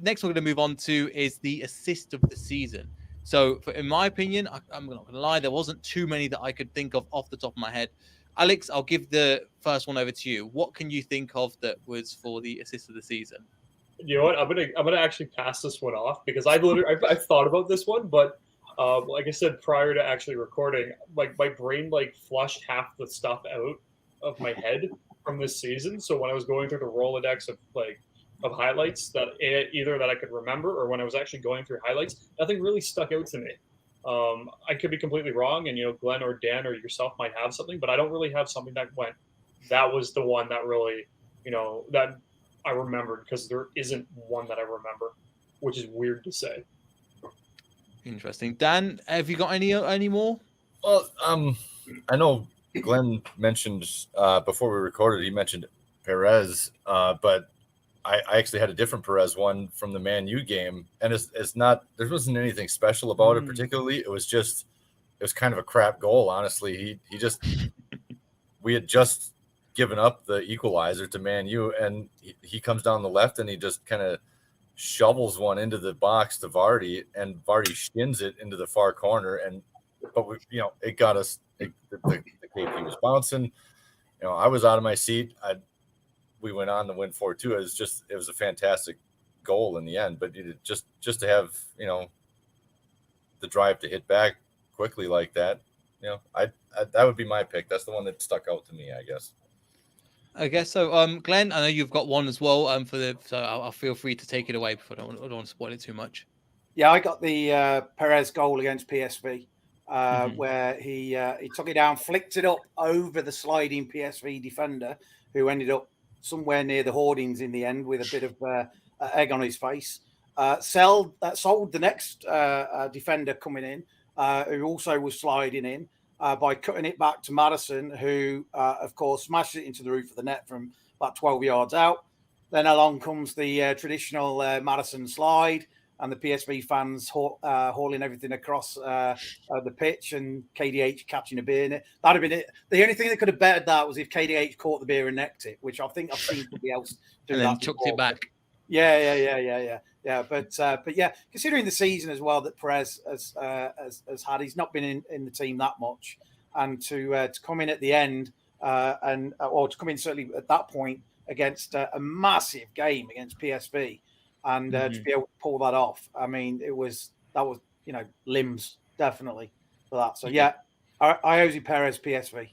next we're going to move on to is the assist of the season. So, in my opinion, I'm not going to lie, there wasn't too many that I could think of off the top of my head. Alex, I'll give the first one over to you. What can you think of that was for the assist of the season? You know what? I'm gonna actually pass this one off because I've thought about this one, but like I said prior to actually recording, like my brain like flushed half the stuff out of my head from this season. So when I was going through the Rolodex of highlights that either that I could remember or when I was actually going through highlights, nothing really stuck out to me. I could be completely wrong, and Glenn or Dan or yourself might have something, but I don't really have something that went. That was the one that really, that I remembered because there isn't one that I remember, which is weird to say. Interesting. Dan, have you got any more? Well, I know Glenn mentioned before we recorded, he mentioned Perez, but I actually had a different Perez one from the Man U game, and it's not, there wasn't anything special about it particularly. It was kind of a crap goal, honestly. We had just given up the equalizer to Man U, and he comes down the left and he just kind of shovels one into the box to Vardy, and Vardy shins it into the far corner, but it got us. The KP was bouncing. I was out of my seat. We went on to win 4-2. It was a fantastic goal in the end, but just to have the drive to hit back quickly like that, that would be my pick. That's the one that stuck out to me, I guess. I guess so. Glenn, I know you've got one as well. So I'll feel free to take it away before I don't want to spoil it too much. Yeah, I got the Perez goal against PSV, where he took it down, flicked it up over the sliding PSV defender, who ended up somewhere near the hoardings in the end with a bit of egg on his face. Sold the next defender coming in, who also was sliding in. By cutting it back to Maddison, who, of course, smashed it into the roof of the net from about 12 yards out. Then along comes the traditional Maddison slide, and the PSV fans hauling everything across the pitch, and KDH catching a beer in it. That'd have been it. The only thing that could have bettered that was if KDH caught the beer and necked it, which I think I've seen somebody else do. And then chucked it back. Yeah. But yeah, considering the season as well that Perez has had, he's not been in the team that much, and to come in at the end to come in certainly at that point against a massive game against PSV, and to be able to pull that off, I mean, that was limbs definitely for that. So yeah, Iosi Perez PSV.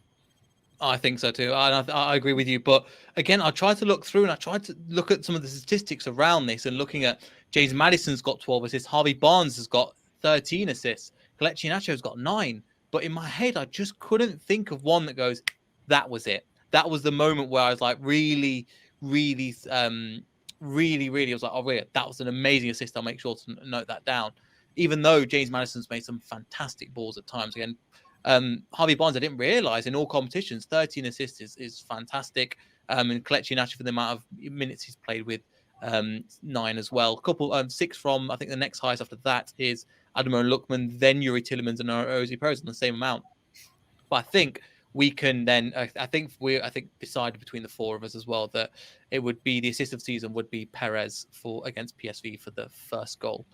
I think so too. I agree with you. But again, I tried to look through and I tried to look at some of the statistics around this, and looking at James Maddison's got 12 assists. Harvey Barnes has got 13 assists. Kelechi Iheanacho's got 9. But in my head, I just couldn't think of one that goes, that was it. That was the moment where I was like, really, I was like, oh, really? That was an amazing assist. I'll make sure to note that down. Even though James Maddison's made some fantastic balls at times. Again, Harvey Barnes, I didn't realize in all competitions, 13 assists is fantastic. And Kelechi Iheanacho for the amount of minutes he's played with, 9 as well. A couple, 6 from, I think the next highest after that is Ademola Lookman, then Yuri Tillemans and Iosi Perez on the same amount. But I think we can then, I think decide between the four of us as well that it would be the assist of the season would be Perez against PSV for the first goal.